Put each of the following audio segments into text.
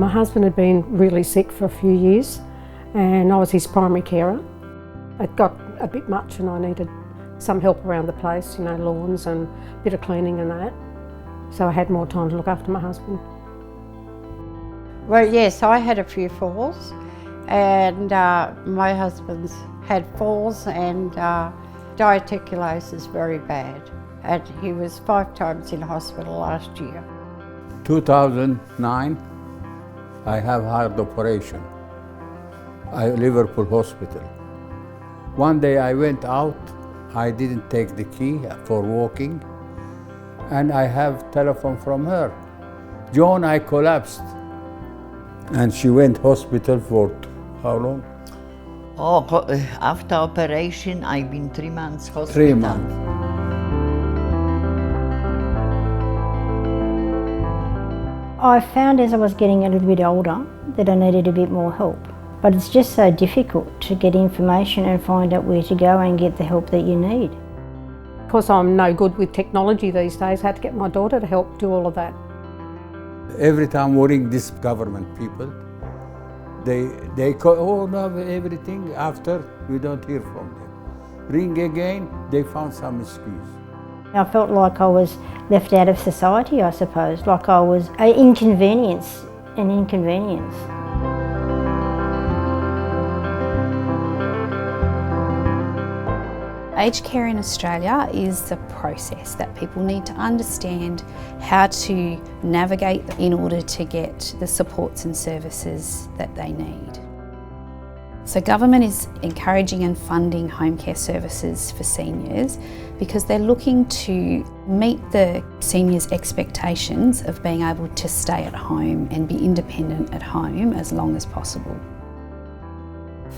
My husband had been really sick for a few years and I was his primary carer. It got a bit much and I needed some help around the place, you know, lawns and a bit of cleaning and that. So I had more time to look after my husband. Well, yes, I had a few falls and my husband's had falls and diverticulosis very bad. And he was 5 times in hospital last year. 2009, I have heart operation at Liverpool Hospital. One day I went out, I didn't take the key for walking, and I have telephone from her. John, I collapsed. And she went hospital for how long? Oh, after operation, I've been 3 months hospital. 3 months. I found as I was getting a little bit older that I needed a bit more help. But it's just so difficult to get information and find out where to go and get the help that you need. Because I'm no good with technology these days, I had to get my daughter to help do all of that. Every time we ring this government people, they call, oh no, everything, after we don't hear from them. Ring again, they found some excuse. I felt like I was left out of society, I suppose, like I was an inconvenience. Aged care in Australia is a process that people need to understand how to navigate in order to get the supports and services that they need. So government is encouraging and funding home care services for seniors because they're looking to meet the seniors' expectations of being able to stay at home and be independent at home as long as possible.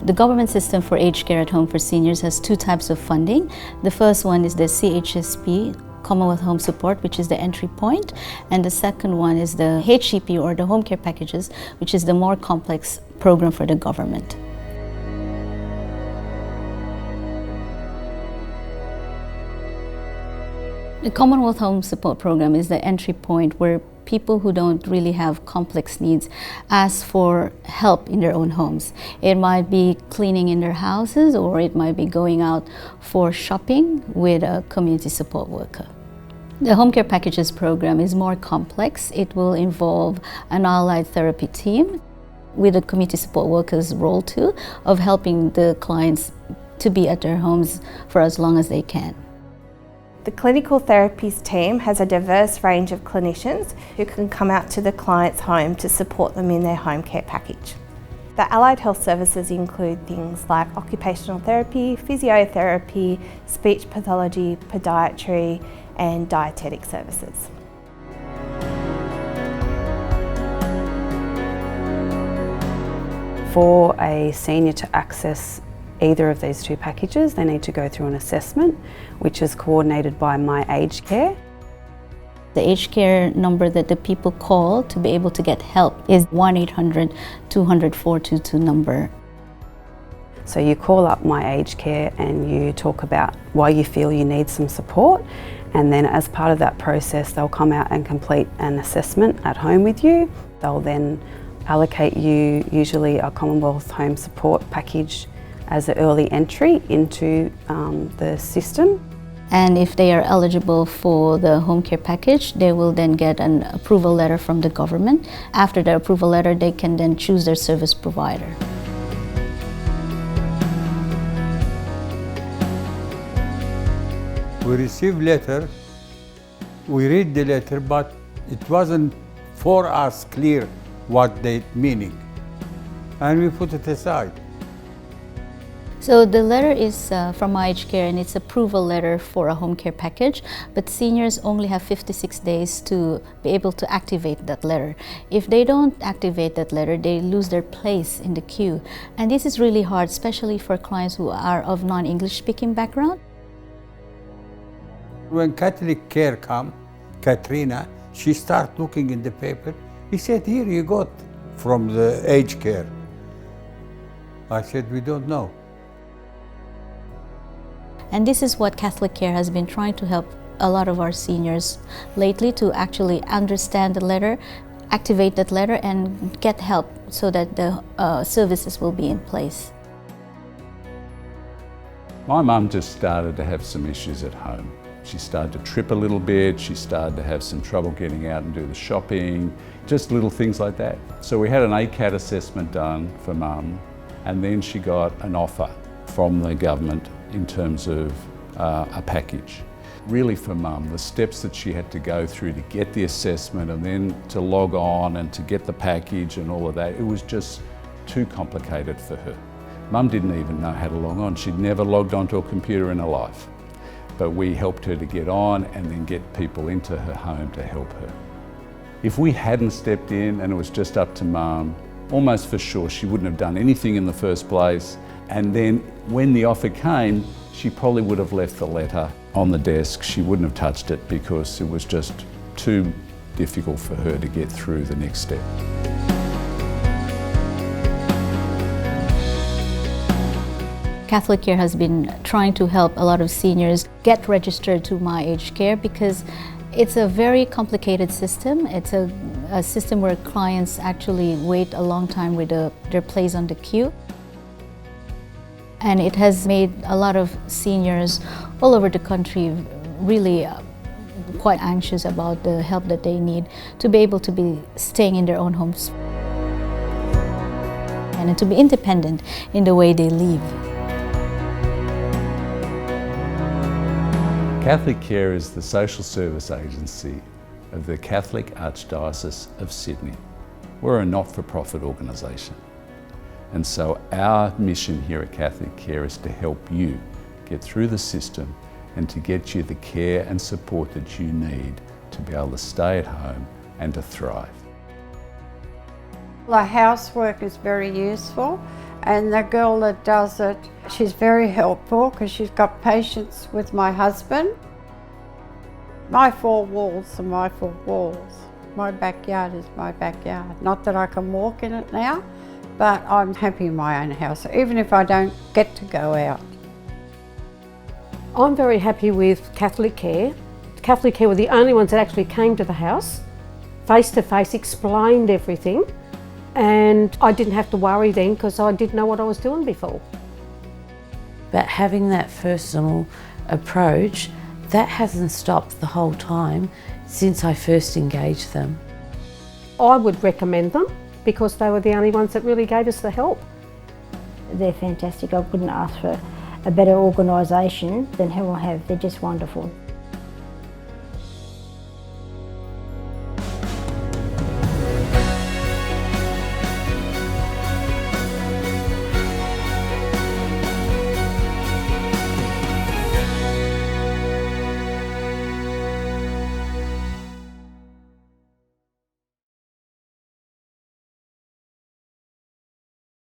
The government system for aged care at home for seniors has 2 types of funding. The first one is the CHSP, Commonwealth Home Support, which is the entry point, and the second one is the HCP or the home care packages, which is the more complex program for the government. The Commonwealth Home Support Program is the entry point where people who don't really have complex needs ask for help in their own homes. It might be cleaning in their houses, or it might be going out for shopping with a community support worker. The Home Care Packages program is more complex. It will involve an allied therapy team with a community support worker's role too, of helping the clients to be at their homes for as long as they can. The clinical therapies team has a diverse range of clinicians who can come out to the client's home to support them in their home care package. The allied health services include things like occupational therapy, physiotherapy, speech pathology, podiatry and dietetic services. For a senior to access either of these 2 packages, they need to go through an assessment, which is coordinated by My Aged Care. The aged care number that the people call to be able to get help is 1-800-200-422 number. So you call up My Aged Care and you talk about why you feel you need some support, and then as part of that process they'll come out and complete an assessment at home with you. They'll then allocate you usually a Commonwealth Home Support package as an early entry into the system. And if they are eligible for the home care package, they will then get an approval letter from the government. After the approval letter, they can then choose their service provider. We received letter, we read the letter, but it wasn't for us clear what they meaning, and we put it aside. So the letter is from My Aged Care and it's approval letter for a home care package, but seniors only have 56 days to be able to activate that letter. If they don't activate that letter, they lose their place in the queue. And this is really hard, especially for clients who are of non-English speaking background. When CatholicCare come, Katrina, she start looking in the paper. He said, here you got from the aged care. I said, we don't know. And this is what CatholicCare has been trying to help a lot of our seniors lately, to actually understand the letter, activate that letter and get help so that the services will be in place. My mum just started to have some issues at home. She started to trip a little bit, she started to have some trouble getting out and do the shopping, just little things like that. So we had an ACAT assessment done for Mum, and then she got an offer from the government in terms of a package. Really for Mum, the steps that she had to go through to get the assessment and then to log on and to get the package and all of that, it was just too complicated for her. Mum didn't even know how to log on. She'd never logged onto a computer in her life. But we helped her to get on and then get people into her home to help her. If we hadn't stepped in and it was just up to Mum, almost for sure she wouldn't have done anything in the first place. And then when the offer came, she probably would have left the letter on the desk. She wouldn't have touched it because it was just too difficult for her to get through the next step. CatholicCare has been trying to help a lot of seniors get registered to My Aged Care because it's a very complicated system. It's a system where clients actually wait a long time with their place on the queue. And it has made a lot of seniors all over the country really quite anxious about the help that they need to be able to be staying in their own homes and to be independent in the way they live. CatholicCare is the social service agency of the Catholic Archdiocese of Sydney. We're a not-for-profit organisation. And so our mission here at CatholicCare is to help you get through the system and to get you the care and support that you need to be able to stay at home and to thrive. The housework is very useful, and the girl that does it, she's very helpful because she's got patience with my husband. My four walls are my four walls. My backyard is my backyard. Not that I can walk in it now, but I'm happy in my own house, even if I don't get to go out. I'm very happy with CatholicCare. CatholicCare were the only ones that actually came to the house, face to face, explained everything, and I didn't have to worry then because I didn't know what I was doing before. But having that personal approach, that hasn't stopped the whole time since I first engaged them. I would recommend them because they were the only ones that really gave us the help. They're fantastic. I couldn't ask for a better organisation than who I have. They're just wonderful.